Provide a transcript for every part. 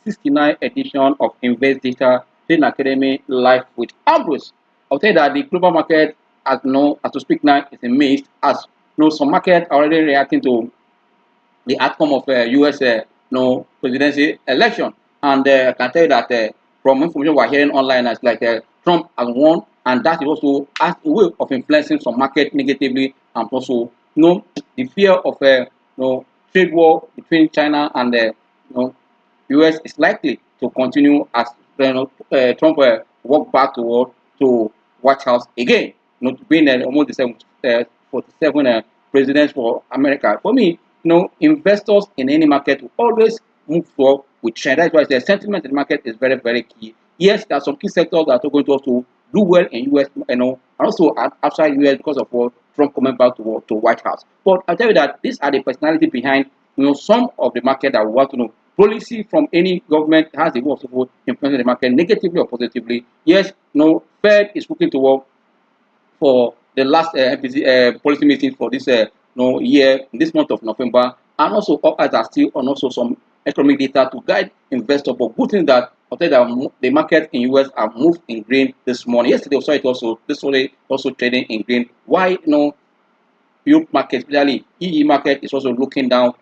69th edition of InvestData Trading Academy live with Ambrose. I'll tell you that the global market, as to speak now, is in mixed. As some market are already reacting to the outcome of U.S. Presidency election. And I can tell you that from information we're hearing online, it's like Trump has won, and that is also as a way of influencing some market negatively, and also the fear of trade war between China and U.S. is likely to continue as Trump walk back to White House again. Being almost the 47 presidents for America. For me, investors in any market will always move forward with trend. That's why the sentiment in the market is very, very key. Yes, there are some key sectors that are going to also do well in US, and also outside US because of what Trump coming back to White House. But I tell you that these are the personality behind some of the market that we want to know. Policy from any government has a way of influencing the market negatively or positively. Yes, Fed is looking to work for the last policy meeting for this year, this month of November, and also others are still on also some economic data to guide investors. But good thing that the market in US have moved in green this morning. Yesterday, we saw it also this morning also trading in green. Why Europe market, especially EE market, is also looking down.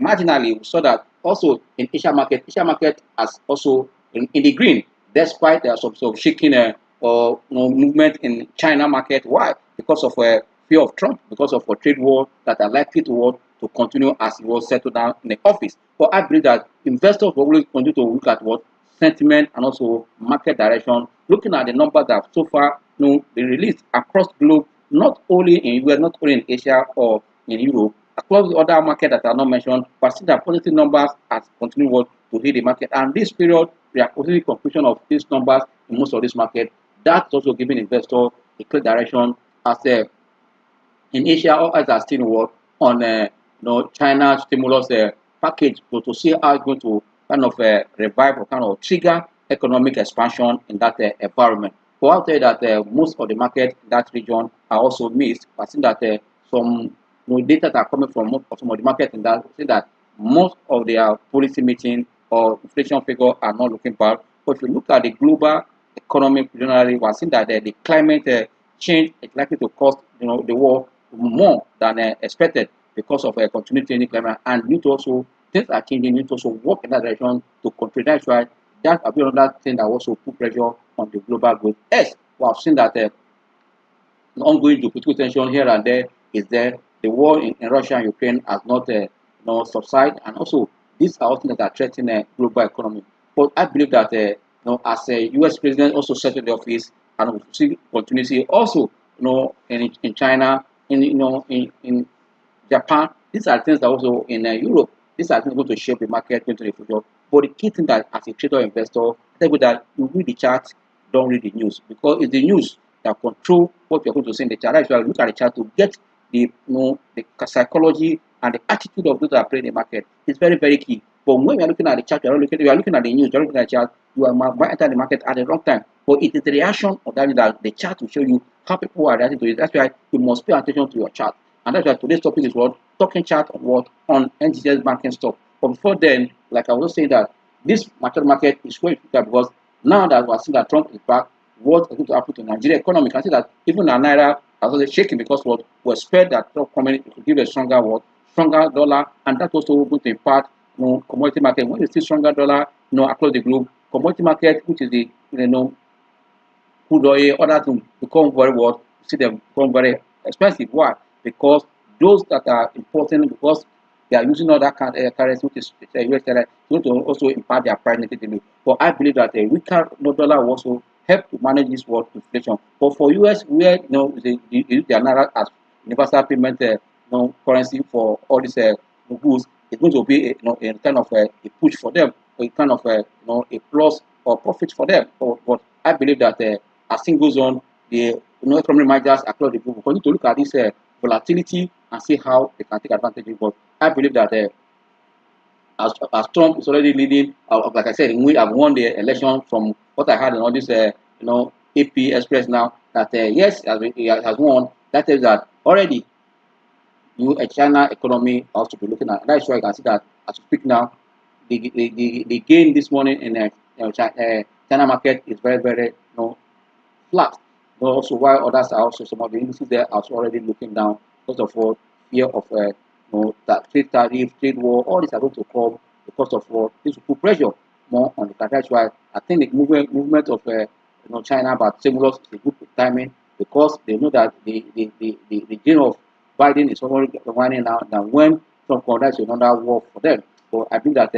Marginally, we saw that also in Asia market has also in the green, despite there are some sort of shaking or movement in China market. Why? Because of fear of Trump, because of a trade war that are likely to continue as he will settle down in the office. But I believe that investors will always continue to look at what sentiment and also market direction, looking at the numbers that so far been released across the globe, not only in US, not only in Asia or in Europe, across the other market that are not mentioned, but see that positive numbers has continued to hit the market. And this period, we are positive conclusion of these numbers in most of this market. That's also giving investors a clear direction as in Asia, all eyes are still on China stimulus package to see how it's going to kind of revive or kind of trigger economic expansion in that environment. But I'll tell you that most of the market in that region are also mixed. I think that some data that are coming from some of the market in that say that most of their policy meeting or inflation figure are not looking bad. But if you look at the global economy generally, we're seeing that the climate change is likely to cost the world more than expected because of continued changing climate, and need to also things are changing. Need to also work in that direction to control. That's why that will be another thing that also put pressure on the global growth. Yes, we have seen that the ongoing geopolitical tension here and there is there. The war in Russia and Ukraine has not subsided, and also these are all things that are threatening the global economy. But I believe that as a U.S. president also settled the office, and we see continuity also in China, in Japan. These are things that also in Europe. These are things going to shape the market into the future. But the key thing that as a trader or investor, I think that you read the chart, don't read the news, because it's the news that control what you're going to see in the chart. That's why look at the chart to get the psychology and the attitude of those that are playing the market. It's very, very key. But when you're looking at the chart, you are looking at the news, you're looking at the chart, you might enter the market at the wrong time. But it is the reaction of that the chart will show you how people are reacting to it. That's why you must pay attention to your chart. And that's why today's topic is what? Talking chart on what? On NGX banking stock. But before then, like I was saying that this market is going to because now that we're seeing that Trump is back, what is going to happen to Nigeria economy? You can see that even the Naira has also shaking because what was expect that Trump coming to give a stronger dollar, and that also going to impact commodity market. When you see stronger dollar across the globe, commodity market, which is the crude oil, other to become very see them become very expensive. Why? Because those that are important, because they are using other currency, which is US currency, going to also impact their price negatively. But I believe that a weaker dollar will also help to manage this world inflation. But for US, where they use their naira as universal payment currency for all these goods, it's going to be a kind of a push for them, a kind of a plus or profit for them. But I believe that as things goes on, the economic managers across the group will continue to look at this volatility and see how they can take advantage of it. But I believe that as Trump is already leading, like I said, we have won the election from what I heard in all this, AP Express now, that yes, he has won. That is that already China economy has to be looking at. That's why you can see that as we speak now, the gain this morning in China market is very, very, flat. But also, while others are also, some of the indices there are also already looking down. First of all, fear of that trade tariff, trade war, all these are going to come because of what this will put pressure more on the country. That's why I think the movement of China about stimulus is a good timing, because they know that the gain of Biden is already winding now. Now when Trump conducts another war for them, so I think that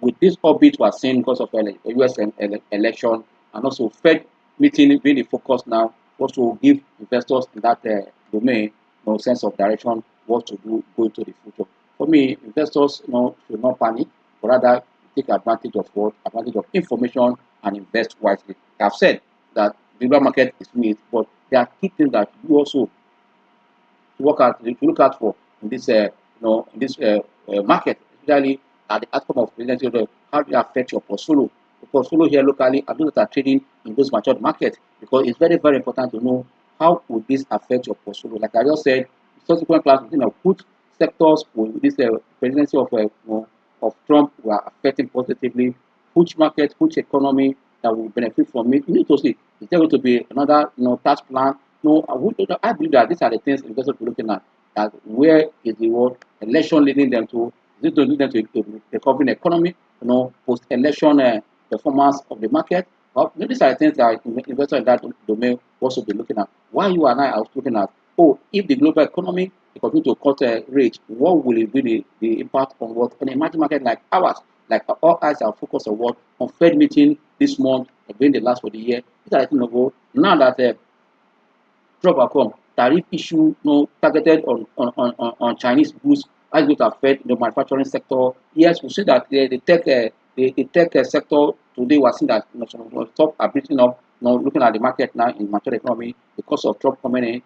with this orbit we are seeing because of U.S. Election, and also Fed meeting being the focus now, also give investors in that domain no sense of direction, what to do going to the future. For me, investors should not panic, but rather take advantage of what advantage of information and invest wisely. I've said that the global market is weak, but there are key things that you also to look out for in this in this market, especially at the outcome of presidential. How do you affect your portfolio? The portfolio here locally and those that are trading in those matured markets, because it's very, very important to know how would this affect your portfolio. Like I just said, subsequent class, which sectors will this presidency of Trump were affecting positively, which market, which economy that will benefit from it. You need to see, is there going to be another tax plan? No, I believe that these are the things investors will be looking at. That where is the world election leading them to? Is it to lead them to a recovering economy? Post-election performance of the market. Well, these are the things that investors in that domain also be looking at. Why you and I are looking at, if the global economy continue to cut rate, what will it be the impact on what an emerging market like ours? Like all eyes are focused on what on Fed meeting this month, during the last of the year. These are the things now that Trump will come, tariff issue targeted on Chinese goods, how it's going to affect the manufacturing sector. Yes, we see that the tech sector today, we're seeing that some of the top are breathing up, looking at the market now in mature economy because of Trump coming in,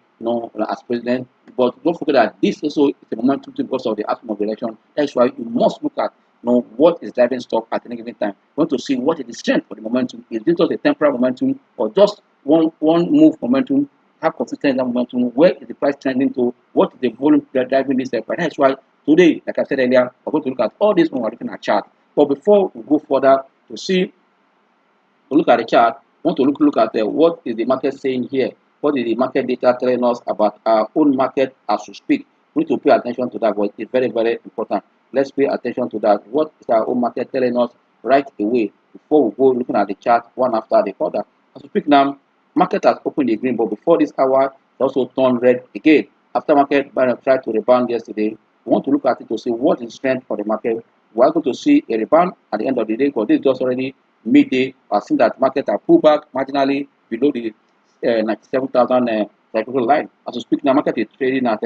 as president. But don't forget that this also is a momentum because of the outcome of the election. That's why you must look at what is driving stock at any given time. You want to see what is the strength of the momentum. Is this just a temporary momentum or just one move momentum? How consistent that momentum? Where is the price trending to? What is the volume driving this price? That's why today, like I said earlier, we're going to look at all this when we're looking at chart. But before we go further to see, to look at the chart, we want to look at what is the market saying here? What is the market data telling us about our own market as we speak? We need to pay attention to that, but it's very, very important. Let's pay attention to that. What is our own market telling us right away before we go looking at the chart one after the other? As we speak now, market has opened the green, but before this hour, it also turned red again. After market tried to rebound yesterday, we want to look at it to see what is the strength for the market. We are going to see a rebound at the end of the day, because this is just already midday. I've seen that market are pulled back marginally below the 97,000 technical line. As we speak now, market is trading at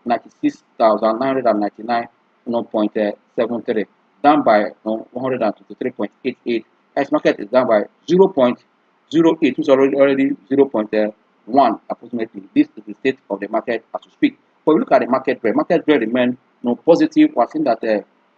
96,999.73, down by 123.88. As market is down by 0.08, which is already 0.1 approximately. This is the state of the market as we speak. But we look at the market trend. Market trend remain positive. We're seeing that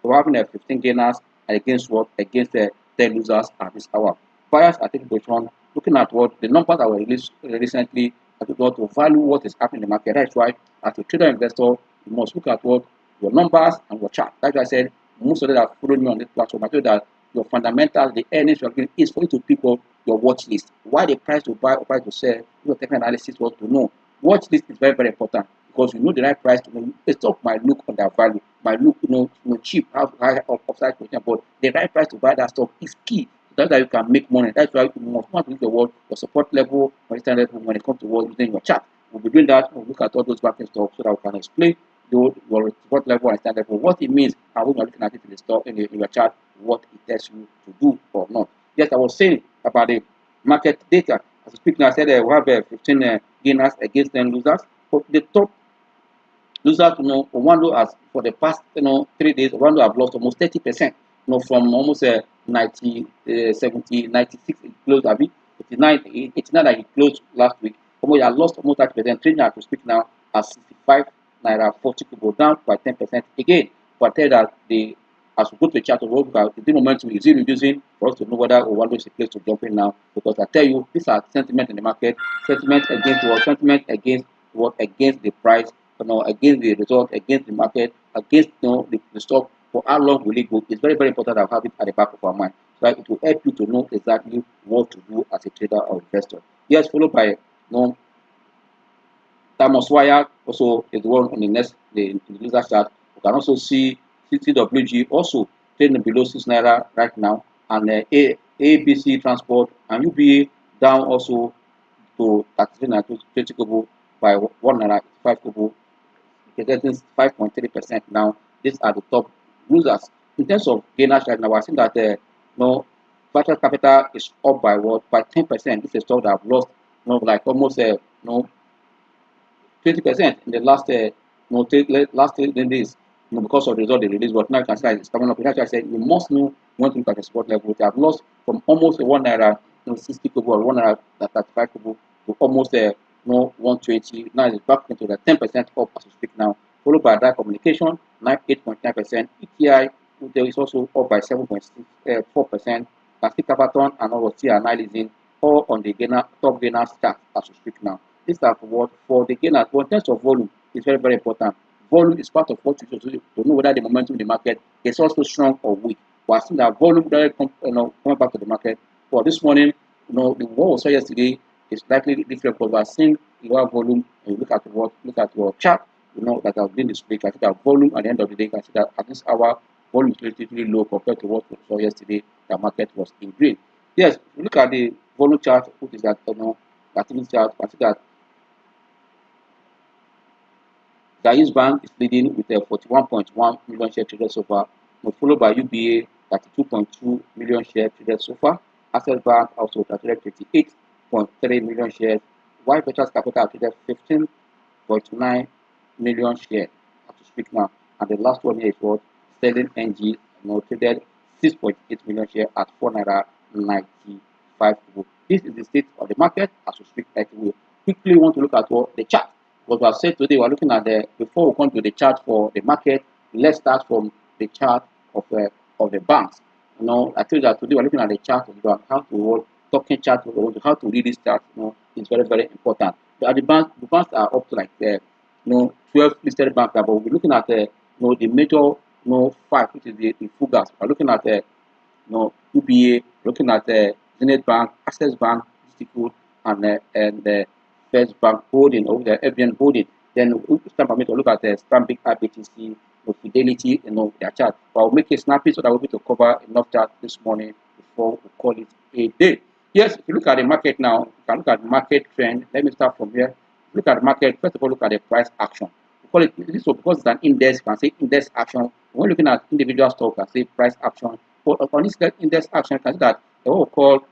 we're having 15 gainers against what? Against 10 losers at this hour. Buyers are taking position, looking at what the numbers that were released recently, to value what is happening in the market. That's why, as a trader investor, you must look at what your numbers and your chart. That's why I said most of them that follow me on this platform, I told that your fundamentals, the earnings you're getting, is for you to pick up your watch list. Why the price to buy or price to sell, your technical analysis was to know. Watch list is very, very important, because you know the right price to know. The stock might look undervalued, might look cheap, have high upside potential, but the right price to buy that stock is key. That's how you can make money. That's why you must not look at your support level, resistance level when it comes to using your chart. We'll be doing that. We'll look at all those market stocks so that we can explain your support level and resistance level, what it means, and when you're looking at it in the stock in your chart, what it tells you to do or not. Yes, I was saying about the market data. As I speak now, I said we have 15 gainers against 10 losers. But the top losers, Owando has for the past 3 days, Owando have lost almost 30%. From almost 90, 70, 96 it closed a bit, 89 that he closed last week. He has lost almost 30%. Trading as we speak now at 65 naira 40 could down by 10% again. But I tell that as we go to the chart of what the momentum is reducing for us to know whether Owando is a place to jump in now. Because I tell you, these are sentiment in the market, sentiment against what, sentiment against what, against the price, against the result, against the market, against the stock. for how long will it go? It's very, very important to have it at the back of our mind. So that it will help you to know exactly what to do as a trader or investor. Yes, followed by Thomas Wire also is one on the next the user chart. You can also see CTWG also trading below 6 naira right now, and ABC Transport and UBA down also to 33 naira 20 kobo by 1 naira 5 kobo, getting 5.3% now. These are the top losers. In terms of gainers right now, we're seeing that virtual capital is up by what? By 10%. This is stock that have lost like almost 20% in the last last 10 days, because of the result they released. But now you can see that it's coming up. That's why I said you must know when to look at the support level. They have lost from almost 1 naira 60 kobo or 1 naira 35 kobo to almost 120. Now it's back into the 10% up as we speak now. Followed by that communication, 8.9%. ETI there is also up by 7.4%. Plastic Capaton and all of analyzing all on the top gainers chart as we speak now. This are what for the gainers. But in terms of volume, it's very, very important. Volume is part of what you should do to know whether the momentum in the market is also strong or weak. We are seeing that volume coming back to the market. For this morning, the what we saw yesterday is slightly different, but we are seeing lower volume. And you look at your chart, that has been displayed. I think that volume at the end of the day, I see that at this hour, volume is relatively low compared to what we saw yesterday. The market was in green. Yes, look at the volume chart, which is that activity chart. I see that Jai's Bank is leading with 41.1 million share traded so far, followed by UBA 32.2 million share traded so far. Access Bank also traded 28.3 million shares, while Ventures Capital traded 15.9 million shares as we speak now. And the last one here is what Sterling NG traded 6.8 million shares at 4 naira 95. This is the state of the market as we speak. We quickly want to look at what the chart. What we have said today, we are looking at before we come to the chart for the market. Let's start from the chart of the banks. I told you that today we are looking at the chart of the bank. How to talking chart, how to read this chart. Is very, very important. The banks are up to like 12 listed banks, but we're looking at the major 5, which is the Fugas. We're looking at UBA, looking at Zenith Bank, Access Bank, Institute, and First Bank holding or the FBN holding. Then we stand permit to look at the Stanbic IBTC, Fidelity, their chart. But I'll make it snappy so that we'll be able to cover enough chart this morning before we call it a day. Yes, if you look at the market now, you can look at the market trend. Let me start from here. Look at the market. First of all, look at the price action. We call it this because it's an index. You can say index action. When looking at individual stocks, you can say price action. But on this index action, you can see that what we call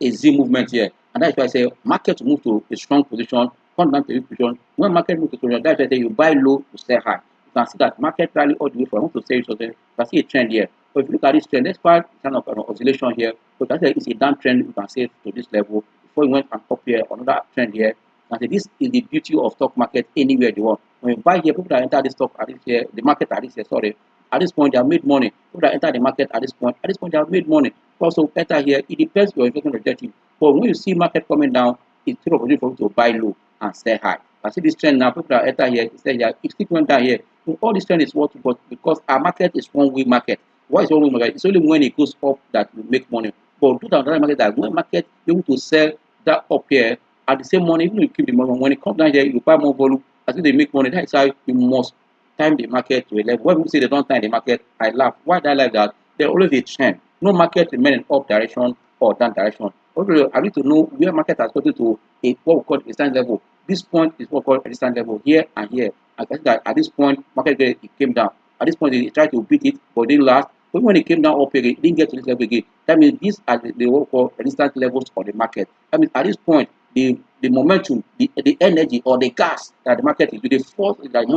a Z movement here. And that's why I say market to move to a strong position, come down to a weak position. When market moves to position, that's why I say you buy low to sell high. You can see that market rally all the way from, I want to say something, you can see a trend here. So if you look at this trend, let's find kind of an oscillation here. So that's why it's a down trend, you can say to this level. Before you went and up here, another trend here. And this is the beauty of stock market anywhere you want. When you buy here, people that enter the stock at this here, the market at this here, sorry, at this point they have made money. People that enter the market at this point they have made money. Also enter here, it depends on your investment objective. But when you see market coming down, it's still opportunity for you to buy low and sell high. I see this trend now, people that enter here, it still went down here. So all this trend is what because our market is one-way market. Why is one-way market? It's only when it goes up that you make money. But do that another market that when market you're able to sell that up here at the same money, even if you keep the money, when it comes down here, you buy more volume. I think they make money. That is how you must time the market to a level. When people say they don't time the market, I laugh. Why do I like that? There's always a trend. No market remain in up direction or down direction. Also, I need to know where market has gotten to what we call a resistance level. This point is what we call a resistance level here and here. I can see that at this point, market it came down. At this point, they tried to beat it, but it didn't last. But when it came down up again, it didn't get to this level again. That means these are the what we call resistance levels of the market. That means at this point, the momentum, the energy or the gas that the market is with, the force that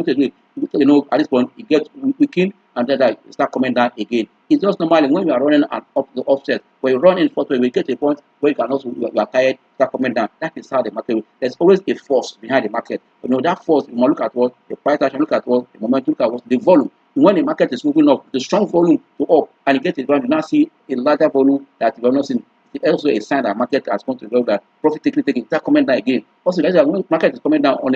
at this point it gets weakened and then it start coming down again. It's just normally when you are running up the offset, when you run in forward, we get to a point where you can also you are tired, start coming down. That is how the market. There's always a force behind the market. That force. You must look at what the price action, look at what the momentum, look at what the volume. When the market is moving up, the strong volume to up, and you get to the point, you now see a larger volume that you have not seen. It's also a sign that market has come to go that profit taking start coming down again. Also, guys, when market is coming down on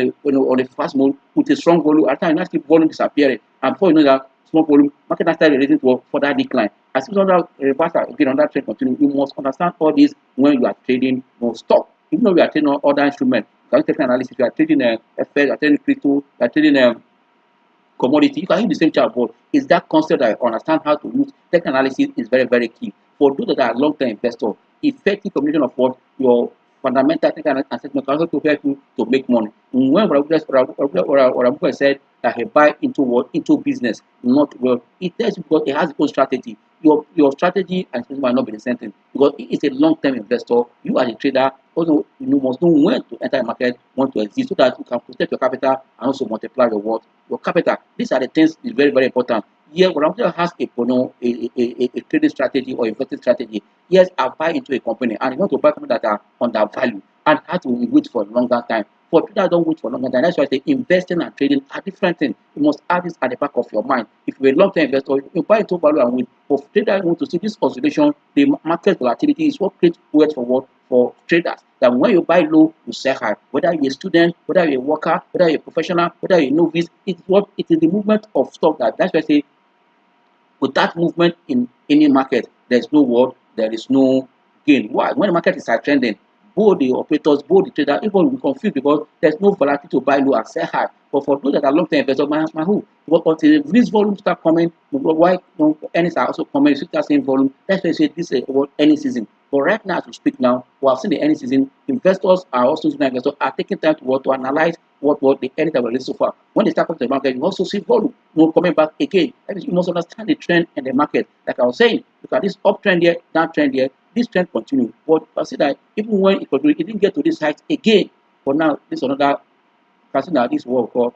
a fast mode with a strong volume, at times you see volume disappearing, and before you know that small volume, market has started raising to further decline. As soon as that reversal again on that trend continue, you must understand all this when you are trading stock. Even though you are trading on other instruments, you can take analysis. You are trading FX, you are trading crypto, you are trading commodity. You can use the same chart, but it's that concept that I understand how to use. Tech analysis is very, very key. For those that are long-term investors, effective combination of what your fundamental technical assessment can also help you to make money. When Rabuka said that he buy into what? Into business, not well. It tells you because it has its own strategy. Your strategy and strategy might not be the same thing because it is a long-term investor. You as a trader also you must know when to enter a market, when to exit, so that you can protect your capital and also multiply your what? Your capital. These are the things is very, very important. Here, Ramsey has a trading strategy or investing strategy. Yes, I buy into a company and you want to buy companies that are undervalued and have to wait for a longer time. For people that don't wait for a longer time, that's why I say investing and trading are different things. You must have this at the back of your mind. If you're a long-term investor, you buy into value and wait. For traders, want to see this oscillation, the market volatility is what creates wealth for what? For traders. That when you buy low, you sell high. Whether you're a student, whether you're a worker, whether you're a professional, whether you're a novice, it is the movement of stock that's why I say with that movement in any market, there's no word, there is no gain. Why? When the market is trending, both the operators, both the traders, everyone will be confused because there's no volatility to buy low and sell high. But for those that are long-term investors, my who? But until this volume start coming, why earnings are also coming, you start seeing volume. That's why I say this is what earning season. But right now, as we speak now, we have seen the earning season. Investors are also investors are taking time to analyze what the earnings that were released so far. When they start coming to the market, you also see volume coming back again. That means you must understand the trend in the market. Like I was saying, look at this uptrend here, downtrend here. This trend continues. But I see that even when it continued, it didn't get to this height again. But now this is another. Consider this what we call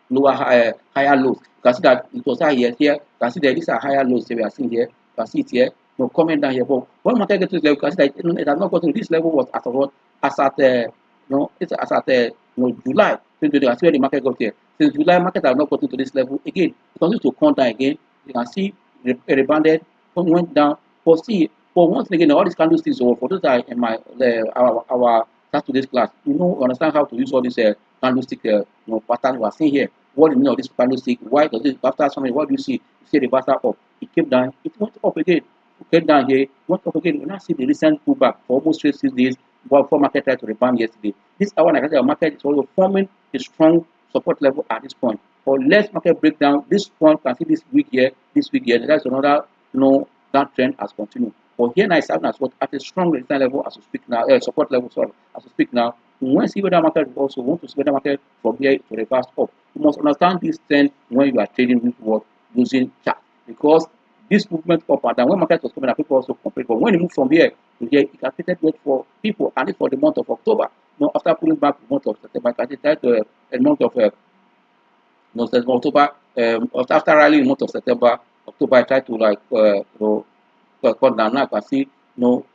lower higher lows. Consider it was higher here. Consider these are higher lows that we are seeing here. You can see it here. No comment down here. But when market gets to this level, consider it has not gotten to this level was at what? As at it's as at July 2020. That's where the market got here. Since July, market has not gotten to this level again. It continues to come down again. You can see it rebounded, went down. But see, for once again, all these candlesticks. So for those that are in my our start today's class, understand how to use all these candlestick patterns we are seeing here. What do you mean of this candlestick? Why does it after something? What do you see? You see the reversal up. It came down. It went up again. It came down here. Went up again. We now see the recent pullback for almost 6 days. Before market tried to rebound yesterday. This hour, like I said, the market is also forming a strong support level at this point. For less market breakdown, this point can see this week here. That's another that trend has continued. But here now is having as what at a strong resistance level as we speak now, support level, sorry, as we speak now. We want to see whether market also want to see whether market from here to reverse up. You must understand this trend when you are trading with what using chart, because this movement up and down when market was coming up, people also complain. But when it moved from here to here, it has created weight for people, and it's for the month of October. After pulling back the month of September, it has to a month of October. After rallying the month of September, October I tried to cut down. Now I can see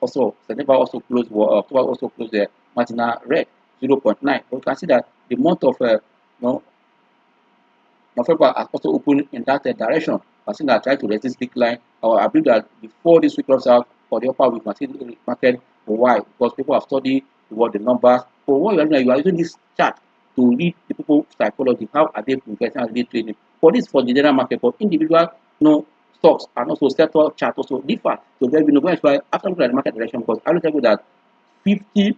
also September also closed, October also closed the marginal red 0.9. But you can see that the month of November has also opened in that direction. I think I try to resist decline. I believe that before this week runs out for the upper week, we see the market. Why? Because people have studied the numbers. But what you are doing, you are using this chart to read the people's psychology. How are they investing? How are they trading? For this, for the general market, for individual, stocks and also sector chart also differ. So there will be no why after looking at the market direction, because I will tell you that 50%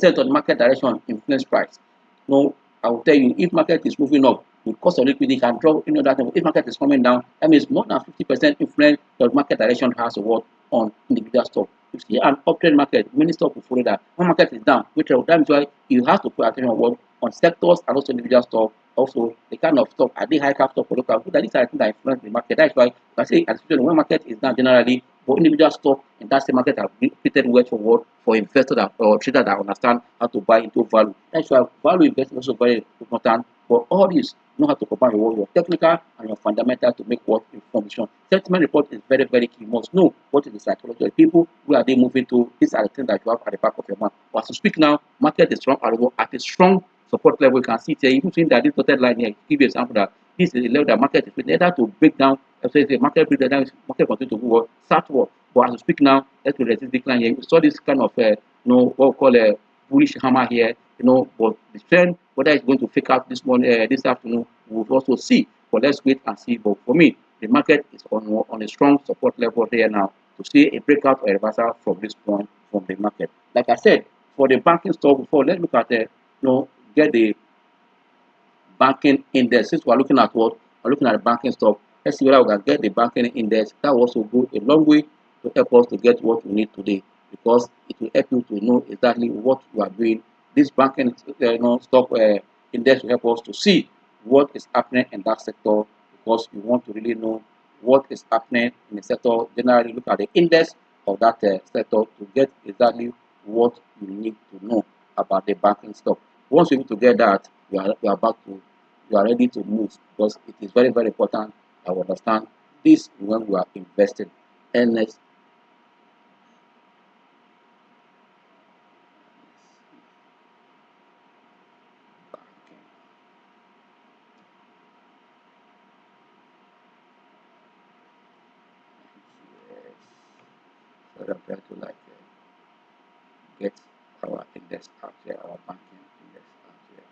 of the market direction influence price. I will tell you, if market is moving up, the cost of liquidity can drop. That if market is coming down, that means more than 50% influence the market direction has a word on individual stock. If you see an uptrend market, many stocks will follow that. When market is down, which that is why you have to put attention on sectors and also individual stock. Also, the kind of stock, are they high cap stock or local? These are things that influence the market. That's why I say, when market is down generally, for individual stock in that same market have created word for word for investors or traders that understand how to buy into value. That's why value investing is also very important. For all this, know how to combine your technical and your fundamental to make what information. Sentiment report is very, very key. You must know what is the psychology of people, where are they moving to. These are the things that you have at the back of your mind. But as you speak now, market is strong at a strong support level. You can see it here. Even seeing that this dotted line here, give you an example that this is the level that market is with. Either to break down, so the market break down, market continue to go southward. But as we speak now, let's resist decline here. We saw this kind of what we call a bullish hammer here. But the trend, whether it's going to fake out this morning, this afternoon, we'll also see. But let's wait and see. But for me, the market is on a strong support level here now to see a breakout or reversal from this point from the market. Like I said, for the banking stock before, let's look at the get the banking index. Since we're looking at what we're looking at the banking stock, let's see whether we can get the banking index. That will also go a long way to help us to get what we need today, because it will help you to know exactly what you are doing. This banking stock index will help us to see what is happening in that sector, because you want to really know what is happening in the sector. Generally, look at the index of that sector to get exactly what you need to know about the banking stock. Once you're able to get that, you are ready to move, because it is very, very important that we understand this when we are investing. And next, banking. Yes. So I'm trying to get our index out here, our banking index out here.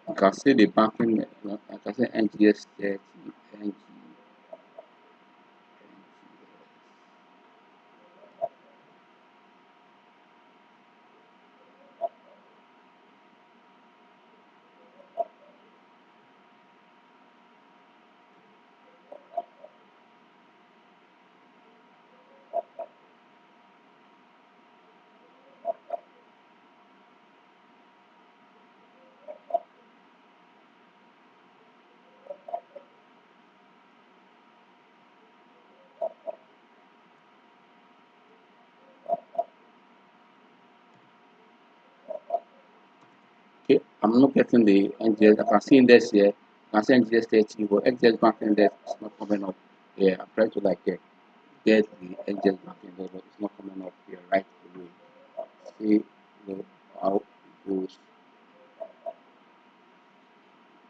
You can see the banking, I can say NGX 30, NG, Okay, I'm not getting the NGS. I can see index here. I can see NGS 30, but NGS bank index is not coming up. Yeah, I'm trying to get the NGS bank index, but it's not coming up here right away. See how it goes.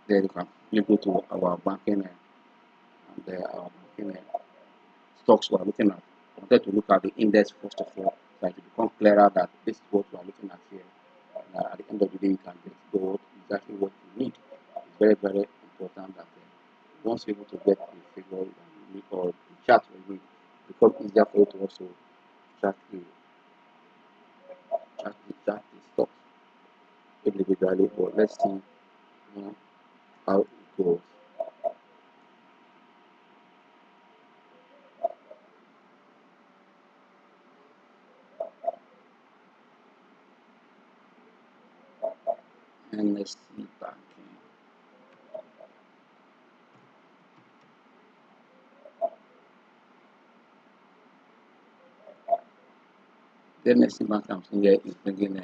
Then you can quickly go to our banking and our banking stocks we are looking at. I wanted to look at the index first of all, so it will become clearer that this is what we are looking at here. And at the end of the day, you can get exactly what you need. It's very, very important that once you're able to get the figure you need or the chart you need, it becomes easier for you to also track track the stocks individually. But let's see how it goes. And let's see banking. The next bank I'm seeing here is bringing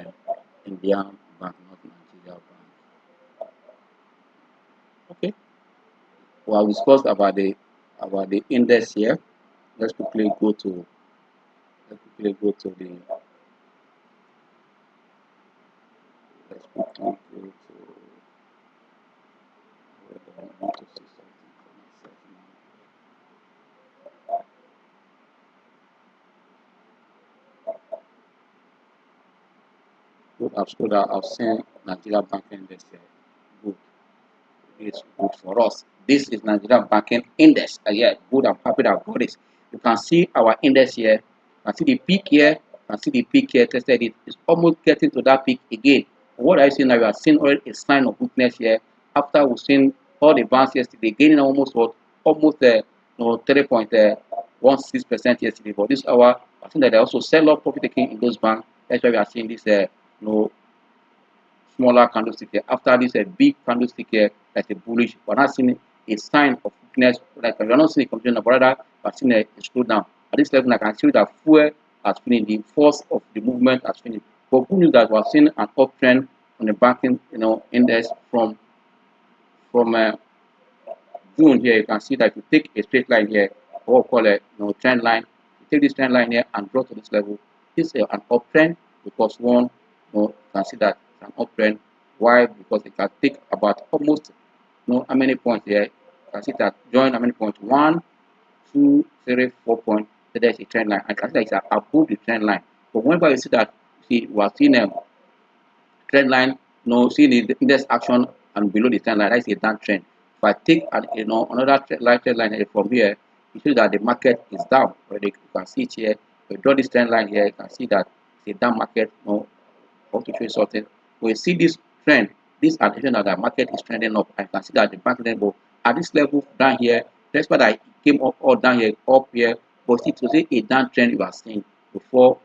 Indian Bank, not Nigeria Bank. Okay. Well, we discussed about the index here. Let's quickly go to let's quickly go to the let's quickly go to I want to see something for myself now. Good, I've scrolled out. I've seen Nigeria Bank Index here. Good. It's good for us. This is Nigeria Banking Index. Yeah, good. I'm happy that I've got this. You can see our index here. You can see the peak here. You can see the peak here. Tested it. It's almost getting to that peak again. What I see now, we are seeing already a sign of weakness here. After we've seen all the banks yesterday gaining almost what almost 3.16% yesterday. But this hour, I think that they also sell off profit taking in those banks. That's why we are seeing this smaller candlestick here. After this a big candlestick here, like a bullish, we're not seeing a sign of weakness, like you're not seeing a continuation, but rather you're seeing a slowdown. At this level, I can see that fuel has finished, the force of the movement has finished. But good news that we're seeing an uptrend on the banking, index from June here. You can see that if you take a straight line here, what we call a trend line, you take this trend line here and draw to this level. This is an uptrend because one, you can see that it's an uptrend. Why? Because it can take about almost how many points here. You can see that join how many points? 1, 2, 3, 4 points. So there's a trend line. I can see that it's above the trend line. But whenever you see that, see, we are seeing trend line, see the index action and below the trend line, that's a downtrend. If I take another trend line here from here, you see that the market is down already. You can see it here. If you draw this trend line here, you can see that it's a down market. How to show something. When you see this trend, this indication that the market is trending up. I can see that the market level at this level down here, despite that it came up or down here, up here, but it was a downtrend you are seeing before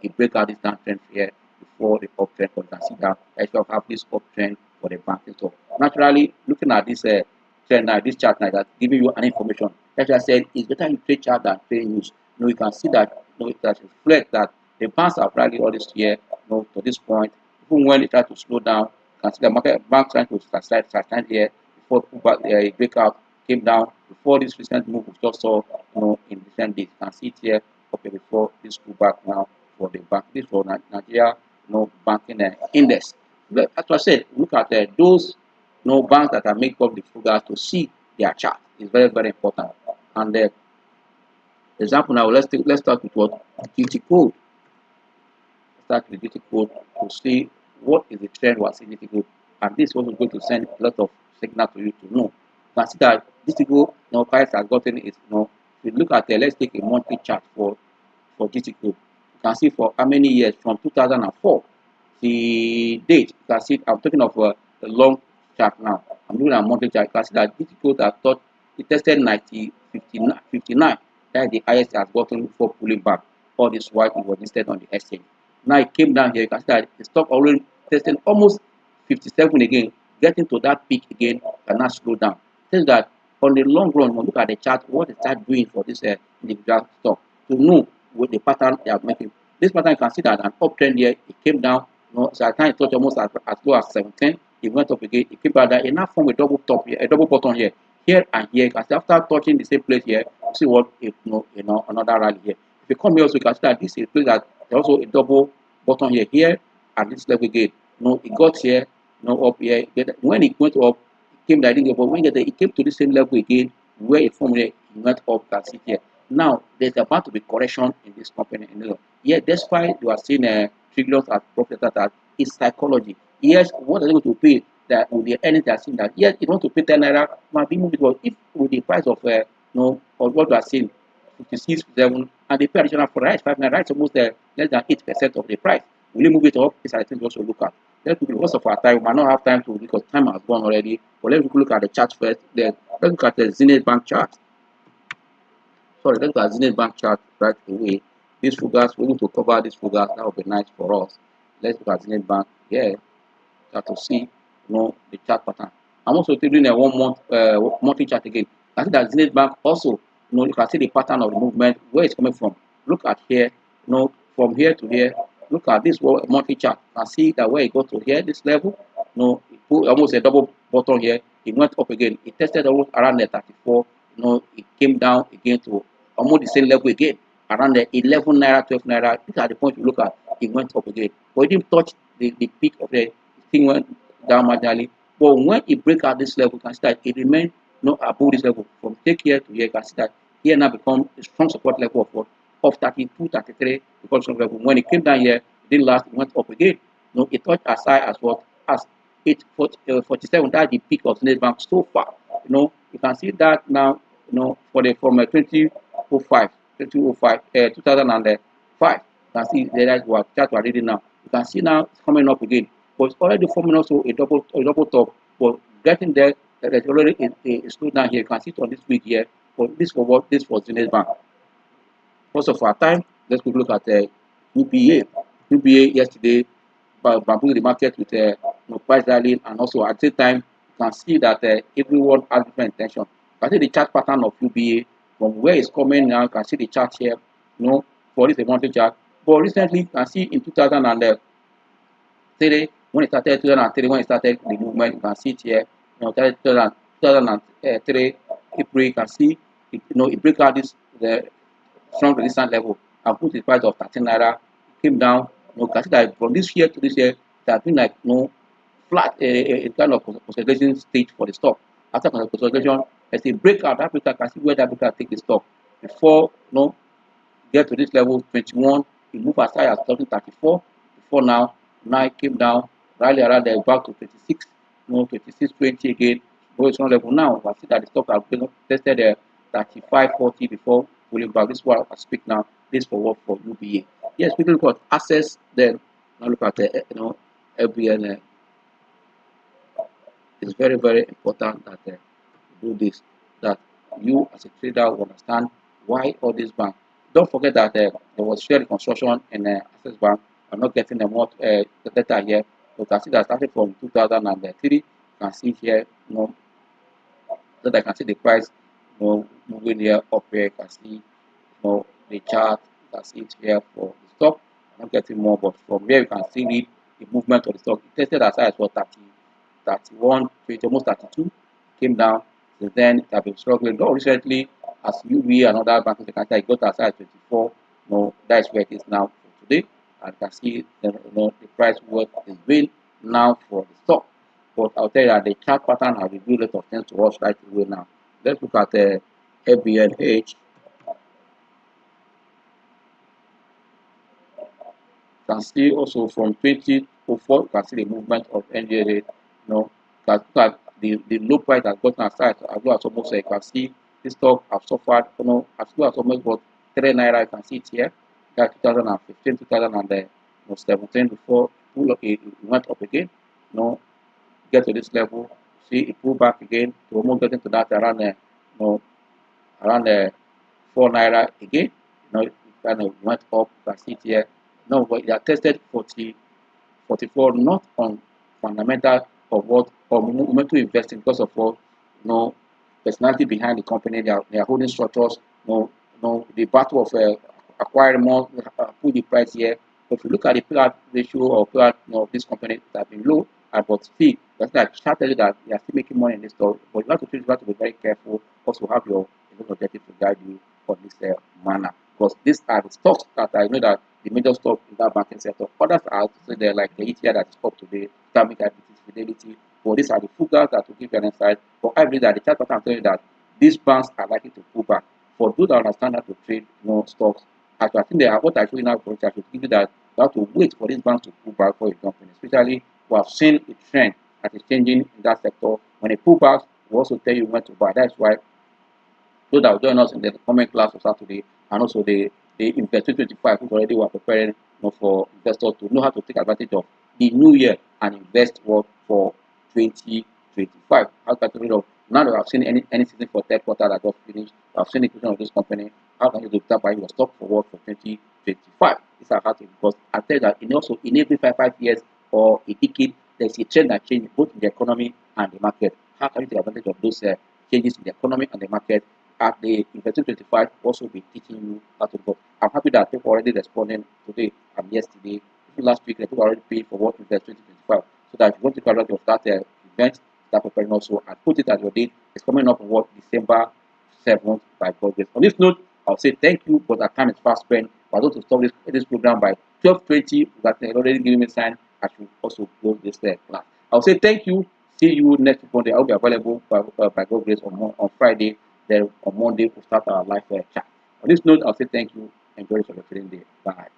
it break out this downtrend here before the uptrend. But you can see that I still have this uptrend for the banking stock. Naturally, looking at this trend now, this chart now, that's giving you an information. As I said, it's better you trade chart than trade news. You can see that it does reflect that the banks have rallied all this year, to this point. Even when they try to slow down, you can see the market bank trying to stand here before a breakout came down before this recent move we just saw, in recent days. You can see it here, okay, before this pullback now for the bank. This for Nigeria, banking index. But as I said, look at those banks that are make up the figures to see their chart. It's very, very important. And example now, let's start with what duty code. Start with duty code to see what is the trend we're seeing duty code, and this was going to send a lot of signal to you to know. You can see that duty code price has gotten is if you look at let's take a monthly chart for duty code. You can see for how many years from 2004 the date. You can see I'm talking of a long chart now. I'm doing a monthly chart. You can see that duty code has thought it tested 59. That is the highest it has gotten before pulling back. All this while it was listed on the exchange. Now it came down here. You can see that the stock already tested almost 57 again, getting to that peak again, and not slow down. It says that on the long run, when we look at the chart, what is that doing for this individual stock to know what the pattern they are making. This pattern, you can see that an uptrend here, it came down. So I can't touch almost as low as 17. It went up again. It came back down. It now formed a double top here, a double bottom here. Here and here, you can see after touching the same place here, you see what another rally here. If you come here also, you can see that this is a place that there's also a double bottom here, and this level again. It got here, up here. When it went up, it came down again, but when it came to the same level again, where it formed here, it went up. You can see here. Now there's about to be correction in this company. Yeah, despite you are seeing trillions as profit that is psychology. Yes, what are they going to pay? That with the earnings they are seeing that yes, you want to pay 10 naira, might be moving because if with the price of of what we are seeing 56, 7, and they pay additional for rice 5 naira, it's almost less than 8% of the price. Will you move it up? It's I think also look at. Let's look most of our time. We might not have time to because time has gone already. But let's look at the chart first. Then let's look at the Zenith Bank chart. Sorry, let's look at Zenith Bank chart right away. These figures, we're going to cover these figures. That would be nice for us. Let's look at Zenith Bank here. To see the chart pattern. I'm also doing a 1 month monthly chart again. I think that Zenith Bank also, you can see the pattern of the movement, where it's coming from. Look at here, from here to here. Look at this monthly chart. You can see that where it got to here, this level, it put almost a double bottom here. It went up again. It tested almost around the 34. It came down again to almost the same level again, around the 11 naira, 12 naira. These are the points you look at. It went up again, but it didn't touch the peak of the thing went down marginally. But when it break out this level, you can see that it remained above this level. From take here to here, you can see that here now become a strong support level of what? Of 32, 33, because level. When it came down here, it didn't last, it went up again. It touched as high as what? As 47, that's the peak of Zenith Bank so far. You can see that now, for the from 2005, 2005. You can see there is what chart we're reading now. You can see now it's coming up again, but it's already forming also a double top. But getting there, there's already a slowdown here. You can see it on this week here. But this for what? This for Zenith Bank. Also for our time, let's quick look at UPA. UPA yesterday bamboo the market with price rallying, and also at the same time you can see that everyone has different intention. can see the chart pattern of UBA from where it's coming now. You can see the chart here, for this a monthly chart. But recently, you can see in 2003, when it started, 2003, when it started the movement, you can see it here. 2003 April, you can see it, it break out this the strong resistance level and put the price of 13 naira, came down. You can see that from this year to this year, it has been like flat, a kind of consolidation stage for the stock. After consolidation, as a breakout, Africa can see where that breakout take the stock before get to this level 21. It moved as high as 34 before now it came down, rally around there back to 26, 26.20 again. Going strong level now. I see that the stock has tested 35.40 before pulling back. This is what I speak now. This for what for UBA. Yes, we look at assets. Then now look at the LBN. It's very very important that do this. That you as a trader will understand why all these banks. Don't forget that there was share reconstruction in Access Bank. I'm not getting the data here. You can see that starting from 2003. You can see here, that I can see the price, moving here up here. You can see, the chart. You can see it here for the stock. I'm not getting more, but from here you can see the movement of the stock. It tested as high as 31, 20, almost 32. Came down. Since then, it has been struggling. Though recently, as UV and other banks, it got as high as 24. That is where it is now for today. And you can see the price what is doing now for the stock. But I'll tell you that the chart pattern has revealed a lot of things to us right away now. Let's look at the FBNH. You can see also from 2004, you can see the movement of NGX. That the low price has gotten aside as well as almost you can see this stock have suffered, as well as almost about 3 naira. You can see it here. That 2015, 2017 before it went up again. Get to this level, see it pull back again to almost get into that around around 4 naira again. It kind of went up. You can see it here. But it has tested 44, not on fundamental of what or momentum investing because of what personality behind the company. They are holding structures. The battle of acquiring more, put the price here. But if you look at the payout ratio or payout of this company, it has been low. But still, that's like start telling you that you are still making money in this stock. But you have to be very careful. Also have your objective to guide you on this manner. Because these are the stocks that I know that the major stock in that banking sector. Others are also there like the ETF that is up today, Atomic Diabetes, Fidelity. But these are the full that will give you an insight. But I believe that the chart pattern telling you that these banks are likely to pull back. For those that understand how to trade stocks, I think they are what I show you now for I should give you that you have to wait for these banks to pull back for your company. Especially we have seen a trend that is changing in that sector. When they pull back, we also tell you when to buy. That's why those that will join us in the comment class on Saturday and also the Invest 2025 who already were preparing for investors to know how to take advantage of the new year and invest for 2025. How to get rid of now that I've seen any season for third quarter that just finished, I've seen the creation of this company. How can you do that by your stock for what for 2025? These are how to because I tell you that in every 5 years or a decade, there's a trend that changes both in the economy and the market. How can you take advantage of those changes in the economy and the market? At the Invest 25 also be teaching you how to go. I'm happy that people already responding today and yesterday. Even last week, people already paid for what Invest 2025. So that if you want to carry out your that event, start preparing also and put it as your date. It's coming up on what December 7th by God grace. On this note, I'll say thank you, but our time is fast spent. We're going to stop this program by 12:20. That already giving me a sign. I should also close this class. I'll say thank you. See you next Monday. I'll be available by God grace on Friday. Then on Monday, we'll start our live chat. On this note, I'll say thank you. Enjoy the rest of your day. Bye.